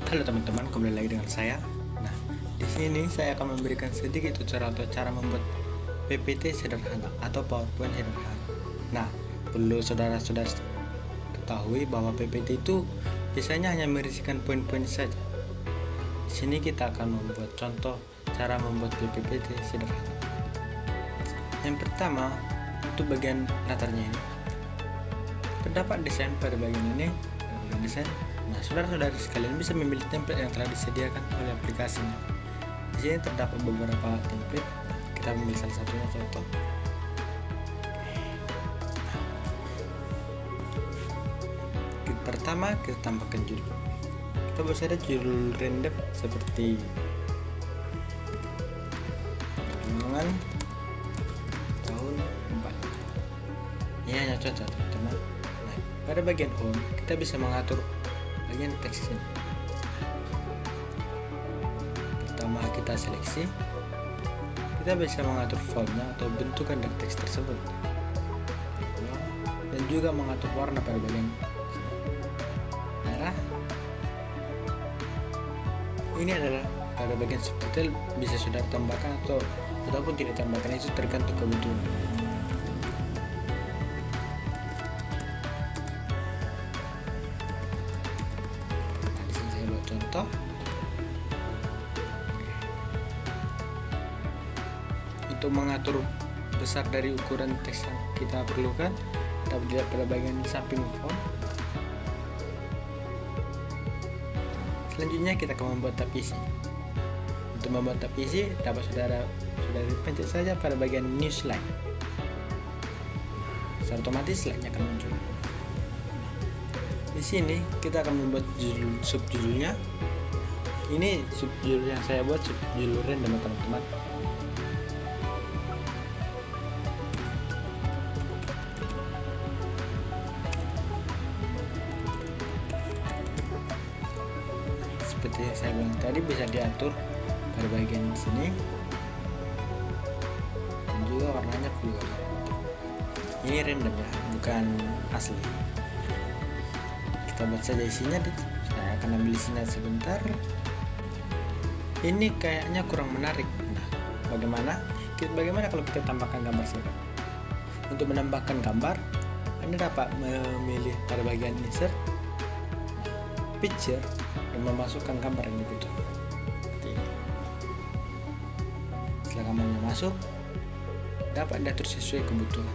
Halo teman-teman, kembali lagi dengan saya. Nah, di sini saya akan memberikan sedikit tutorial atau cara membuat PPT sederhana atau PowerPoint sederhana. Nah, perlu saudara-saudara ketahui bahwa PPT itu biasanya hanya berisikan poin-poin saja. Di sini kita akan membuat contoh cara membuat PPT sederhana. Yang pertama, untuk bagian latarnya ini, terdapat desain pada bagian ini, bagian desain. Nah, saudara-saudara sekalian bisa memilih template yang telah disediakan oleh aplikasinya. Di sini terdapat beberapa template. Kita memilih salah satunya contoh. Pertama, kita tambahkan judul. Kita buat saja judul random seperti perkembangan tahun 4. Ini hanya contoh, teman-teman. Nah, pada bagian home kita bisa mengatur bagian teksnya. Pertama kita seleksi, kita bisa mengatur fontnya atau bentukan dari teks tersebut, dan juga mengatur warna pada bagian merah. Ini adalah pada bagian subtitle, bisa sudah tambahkan ataupun tidak tambahkan, itu tergantung kebutuhan. Contoh, untuk mengatur besar dari ukuran teks yang kita perlukan, kita lihat pada bagian samping font. Selanjutnya kita akan membuat tab isi. Untuk membuat tab isi, dapat saudara pencet saja pada bagian new slide. Secara otomatis slide-nya akan muncul. Di sini kita akan membuat subjudulnya. Ini subjudul yang saya buat, subjudul random teman-teman. Seperti yang saya bilang tadi, bisa diatur pada bagian sini, dan juga warnanya juga. Ini random ya, bukan asli. Kita buat saja isinya. Saya akan ambil isinya sebentar. Ini kayaknya kurang menarik. Nah, bagaimana kalau kita tambahkan gambar saja? Untuk menambahkan gambar, Anda dapat memilih pada bagian insert, picture, dan memasukkan gambar yang dibutuhkan. Seperti ini. Setelah gambarnya masuk, dapat diatur sesuai kebutuhan.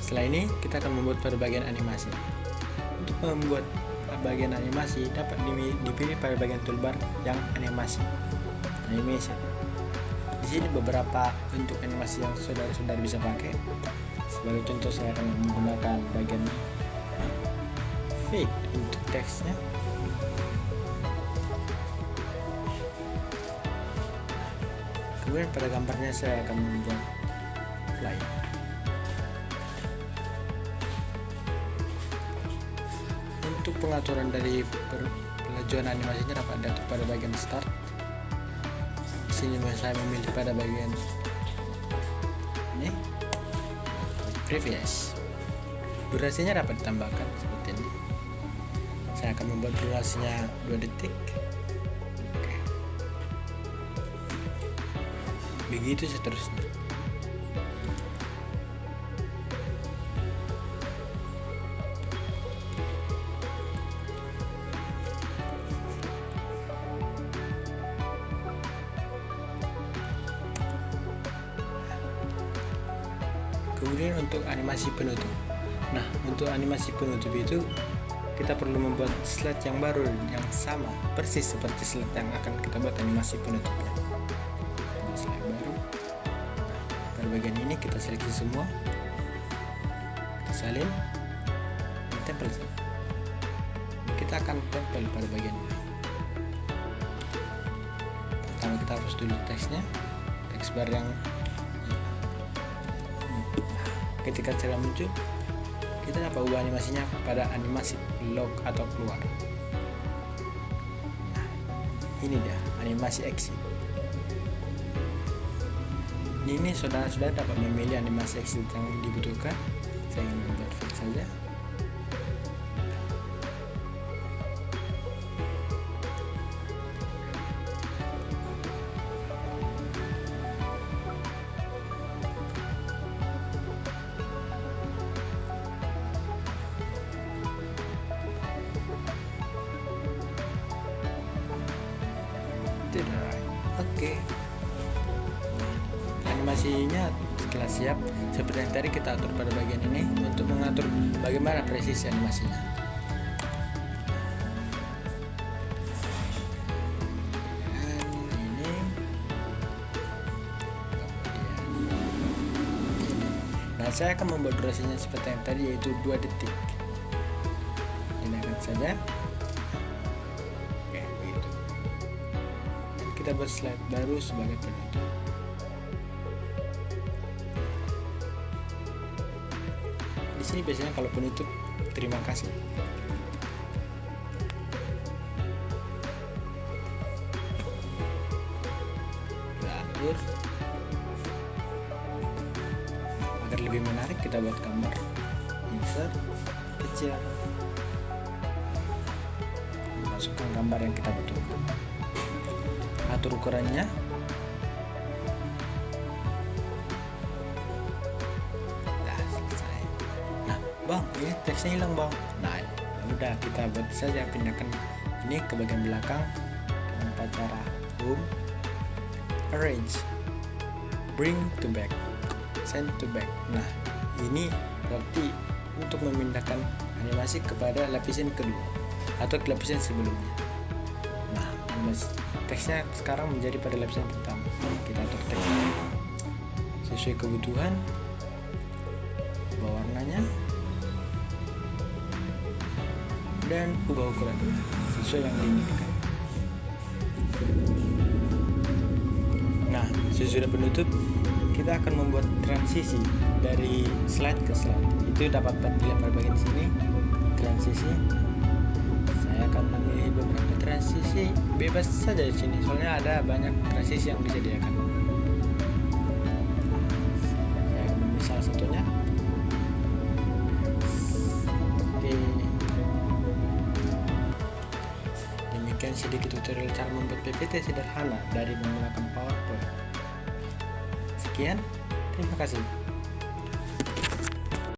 Setelah ini kita akan membuat pada bagian animasi. Untuk membuat bagian animasi dapat dipilih pada bagian toolbar yang animation. Di sini beberapa bentuk animasi yang saudara-saudara bisa pakai. Sebagai contoh, saya akan menggunakan bagian fade untuk teksnya. Kemudian pada gambarnya saya akan membuat fly. Untuk pengaturan dari pelajuan animasinya dapat diatur pada bagian start. Di sini saya memilih pada bagian ini previous. Durasinya dapat ditambahkan seperti ini. Saya akan membuat durasinya 2 detik. Oke. Begitu seterusnya. Kemudian untuk animasi penutup. Nah, untuk animasi penutup itu kita perlu membuat slide yang baru, yang sama persis seperti slide yang akan kita buat animasi penutupnya. Slide baru. Pada bagian ini kita seleksi semua, kita salin, dan tempel. Kita akan tempel pada bagian ini. Pertama kita hapus dulu teksnya, teks bar yang ketika sudah muncul, kita dapat ubah animasinya pada animasi log atau keluar. Nah, ini dia animasi exit. Ini ini saudara-saudara dapat memilih animasi exit yang dibutuhkan. Saya ingin membuat fix saja. Oke. Animasinya setelah siap, seperti yang tadi kita atur pada bagian ini untuk mengatur bagaimana presisi animasinya. Nah, saya akan membuat durasinya seperti yang tadi, yaitu 2 detik. Gunakan saja. Oke, begitu. Dan kita buat slide baru sebagai penutup. Di sini biasanya kalau penutup, terima kasih. Atur. Agar lebih menarik, kita buat gambar insert kecil, masukkan gambar yang kita butuhkan, atur ukurannya. Nah, selesai. Nah bang, ini teksnya hilang bang. Nah udah, kita buat saja, pindahkan ini ke bagian belakang tanpa cara home, arrange, bring to back, send to back. Nah ini berarti untuk memindahkan animasi kepada lapisan kedua atau ke lapisan sebelumnya. Nah teksnya sekarang menjadi pada lapisan pertama. Kita atur teksnya sesuai kebutuhan, ubah warnanya dan ubah ukuran sesuai yang diinginkan. Nah sesudah penutup, kita akan membuat transisi dari slide ke slide. Itu dapat dilihat pada bagian sini, transisi. Saya akan memilih beberapa transisi, bebas saja di sini, soalnya ada banyak transisi yang disediakan. Saya akan memilih salah satunya. Oke. Demikian sedikit tutorial cara membuat PPT sederhana dari menggunakan PowerPoint. Sekian, terima kasih.